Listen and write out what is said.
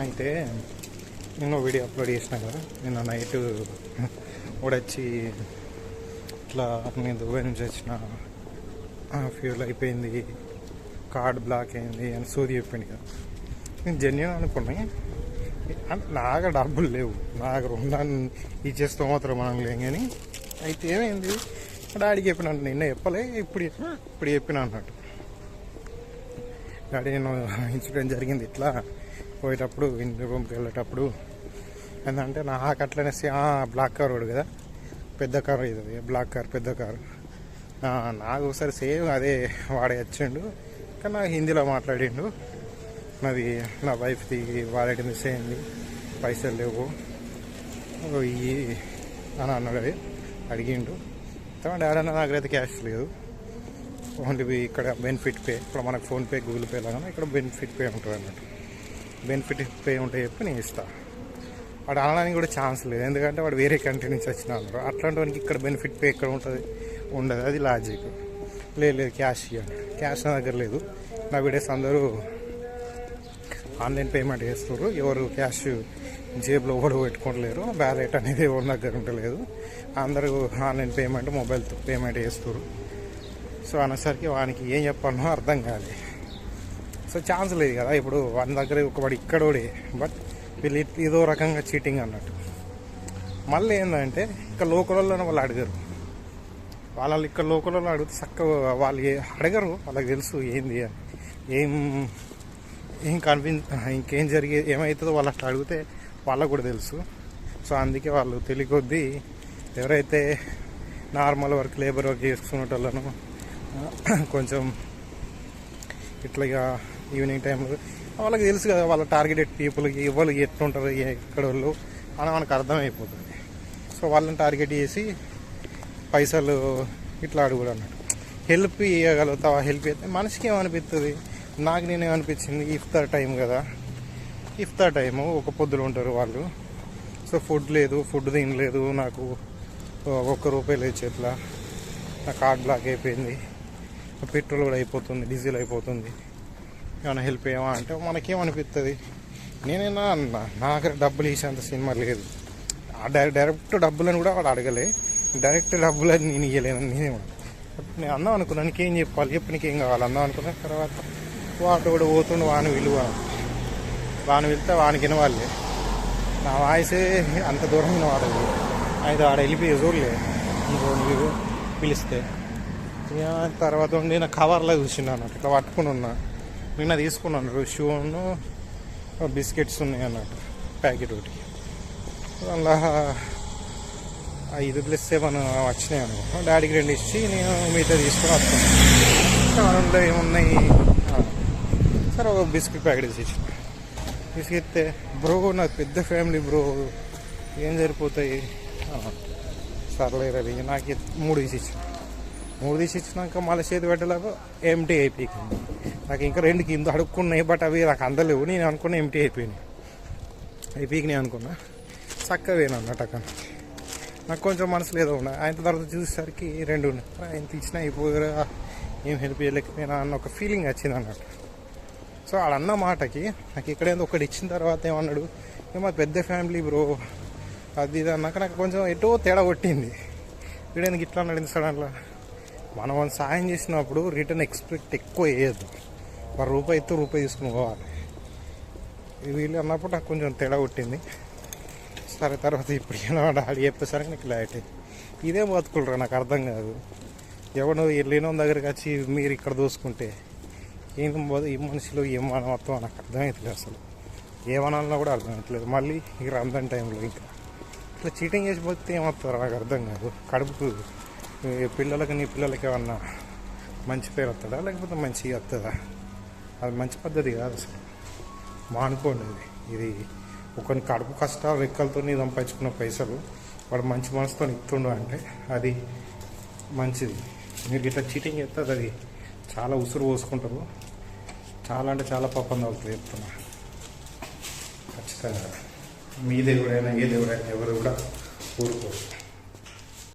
అయితే నేను video upload చేసిన కదా, నిన్న నైట్ వచ్చి ఇట్లా నేను దుబాయ్ నుంచి వచ్చిన, ఫ్యూల్ అయిపోయింది, కార్డ్ బ్లాక్ అయింది అని సోది చెప్పింది కదా. నేను జెన్యున్ అనుకున్నాయి. నాకు డబ్బులు లేవు, నాకు రుణాన్ని ఇచ్చేస్తూ మాత్రం మనం లేం. కానీ అయితే ఏమైంది, డాడీకి చెప్పిన, నిన్న చెప్పలే, ఇప్పుడు చెప్పిన అన్నట్టు. డాడీ నేను ఇన్సిడెంట్ జరిగింది ఇట్లా, పోయేటప్పుడు ఇంటి రూమ్కి వెళ్ళేటప్పుడు ఏంటంటే నాకు అట్లనే బ్లాక్ కార్ వాడు కదా, పెద్ద కారు ఇది బ్లాక్ కార్, పెద్ద కారు. నాకు ఒకసారి సేమ్ అదే వాడే వచ్చిండు, కానీ నాకు హిందీలో మాట్లాడిండు. నాది నా వైఫ్ది వాలెట్ మిస్ అయింది, పైసలు లేవు ఇవి అని అన్నాడు. అది అడిగిండు. డాడీ అన్న నాకైతే క్యాష్ లేదు, ఓన్లీ ఇక్కడ బెనిఫిట్ పే, ఇక్కడ మనకు ఫోన్పే గూగుల్ పే లాగా ఇక్కడ బెనిఫిట్ పే ఉంటుంది అన్నట్టు. బెనిఫిట్ పే ఉంటే చెప్పి నేను ఇస్తాను. వాడు అనడానికి కూడా ఛాన్స్ లేదు, ఎందుకంటే వాడు వేరే కంట్రీ నుంచి వచ్చిన అన్నారు. అట్లాంటి వానికి ఇక్కడ బెనిఫిట్ పే ఎక్కడ ఉంటుంది, ఉండదు. అది లాజిక్. లేదు క్యాష్ ఇవ్వండి, క్యాష్ నా దగ్గర లేదు. నా వీడియోస్ అందరూ ఆన్లైన్ పేమెంట్ చేస్తారు, ఎవరు క్యాష్ జేబులో ఎవరు పెట్టుకోవట్లేరు, బ్యాలెట్ అనేది ఎవరి దగ్గర ఉండలేదు. అందరూ ఆన్లైన్ పేమెంట్, మొబైల్తో పేమెంట్ చేస్తారు. సో అనేసరికి వానికి ఏం చెప్పాలనో అర్థం కాదు. సో ఛాన్స్ లేదు కదా. ఇప్పుడు వాని దగ్గర ఒకవాడు ఇక్కడోడే, బట్ వీళ్ళు ఏదో రకంగా చీటింగ్ అన్నట్టు. మళ్ళీ ఏంటంటే ఇక్కడ లోకల్లో వాళ్ళు అడగరు, వాళ్ళు ఇక్కడ లోకల్లో అడిగితే చక్కగా వాళ్ళు అడగరు. వాళ్ళకి తెలుసు ఏంది అని, ఏం ఇంకేం ఏమవుతుందో వాళ్ళు అట్లా అడిగితే వాళ్ళకు కూడా తెలుసు. సో అందుకే వాళ్ళు తెలియకొద్దీ ఎవరైతే నార్మల్ వర్క్, లేబర్ వర్క్ చేసుకునేటోళ్ళను కొంచెం ఇట్లా ఈవినింగ్ టైంలో వాళ్ళకి తెలుసు కదా, వాళ్ళ టార్గెటెడ్ పీపుల్కి ఎవరు ఎట్లుంటారు, ఎక్కడ వాళ్ళు అని మనకు అర్థమైపోతుంది. సో వాళ్ళని టార్గెట్ చేసి పైసలు ఇట్లా అడుగుడు అన్నట్టు. హెల్ప్ ఇవ్వగలుగుతావా, హెల్ప్ చేస్తే మనిషికి ఏమనిపిస్తుంది. నాకు నేనేమనిపించింది, ఇఫ్తార్ టైం కదా, ఇఫ్తార్ టైము ఒక పొద్దులు ఉంటారు వాళ్ళు. సో ఫుడ్ లేదు, ఫుడ్ తినలేదు, నాకు ₹1 లేదు చేతిలో, నా కార్డ్ బ్లాక్ అయిపోయింది, పెట్రోల్ కూడా అయిపోతుంది, డీజిల్ అయిపోతుంది, ఏమైనా హెల్ప్ చేయమా అంటే మనకేమనిపిస్తుంది. నేనైనా అన్నా, నాకు డబ్బులు ఇచ్చేంత సినిమా లేదు. డైరెక్ట్ డబ్బులని కూడా వాడు అడగలే, డైరెక్ట్ డబ్బులని నేను ఇవ్వలేను. నేను అన్నాం అనుకున్నాను, నీకేం చెప్పాలి, చెప్పు నీకేం కావాలి అన్నాం అనుకున్నా. తర్వాత వాడు కూడా పోతుండు, వాని విలువ, వాని వెళ్తే వానికి వినవాళ్ళే, నా వాయిసే అంత దూరం వినవాడదు. అయితే ఆడ వెళ్ళిపోయి చూడలే ఇంకో పిలిస్తే. తర్వాత ఉండి నా కవర్లో చూసినా అన్నట్టు, ఇట్లా పట్టుకుని ఉన్నా. నిన్న తీసుకున్నాను షూను, బిస్కెట్స్ ఉన్నాయి అన్నట్టు, ప్యాకెట్ ఒకటి. అలా 5+7 వచ్చినాయి అనుకో. డాడీకి 2 ఇచ్చి నేను మిగతా తీసుకుని వస్తాను. అందులో ఏమున్నాయి, సరే ఒక బిస్కెట్ ప్యాకెట్ ఇచ్చిన. తీసుకెళ్తే బ్రో నాకు పెద్ద ఫ్యామిలీ బ్రో, ఏం సరిపోతాయి, సర్లే రవి నాకు 3 తీసి ఇచ్చినాక మళ్ళీ చేతి పెట్టలేక ఎంటీ అయిపోయింది. నాకు ఇంకా 2 కింద అడుక్కున్నాయి, బట్ అవి నాకు అందలేవు. నేను అనుకున్నా ఎంటీ అయిపోయినాయి అనుకున్నా. చక్కగా అన్నట్టు అక్కడ నాకు కొంచెం మనసులో ఏదో ఉన్నాయి. ఆయన తర్వాత చూసేసరికి 2 ఉన్నాయి. ఆయన ఇచ్చినా అయిపోయారా, ఏం హెల్ప్ చేయలేకపోయినా అన్న ఒక ఫీలింగ్ వచ్చింది అన్నట్టు. సో ఆడన్న మాటకి నాకు ఇక్కడేందో ఒకటి ఇచ్చిన తర్వాత ఏమన్నాడు, ఏమో పెద్ద ఫ్యామిలీ బ్రో అది ఇది అన్నాక నాకు కొంచెం ఎటో తేడా కొట్టింది. వీడేందుకు ఇట్లా అన్నాడు సడన్లా. మనం సాయం చేసినప్పుడు రిటర్న్ ఎక్స్పెక్ట్ ఎక్కువ వేయద్దు. ₹1 తీసుకుని పోవాలి. వీళ్ళు అన్నప్పుడు నాకు కొంచెం తేడా కొట్టింది. సరే తర్వాత ఇప్పుడు డాడీ చెప్పేసరికి నాకు లైట్ అయింది. ఇదే బతుకులరా, నాకు అర్థం కాదు. ఎవరు వెళ్ళిన దగ్గరికి వచ్చి మీరు ఇక్కడ దోసుకుంటే ఈ మనిషిలో ఏం మానవత్వం నాకు అర్థమవుతలేదు. అసలు ఏమనాలన్నా కూడా అర్థమవుతలేదు. మళ్ళీ ఈ రంజాన్ టైంలో ఇంకా ఇట్లా చీటింగ్ చేసి పోతే ఏమవుతారో నాకు అర్థం కాదు. కడుపుకు పిల్లలకి, నీ పిల్లలకి ఏమన్నా మంచి పేరు వస్తుందా, లేకపోతే మంచిగా వస్తుందా? అది మంచి పద్ధతి కాదు అసలు. మానుకోండి. ఇది ఒకరిని కడుపు కష్టాలు రెక్కలతో సంపాదించుకున్న పైసలు వాడు మంచి మనసుతో ఇస్తుండు అంటే అది మంచిది. మీరు ఇట్లా చీటింగ్ చేస్తే అది చాలా ఉసురు పోసుకుంటారు. చాలా అంటే చాలా పాపం తగులుతుంది చెప్తున్నా. ఖచ్చితంగా మీ దేవుడైనా ఏ దేవుడైనా ఎవరు కూడా ఊరుకోరు.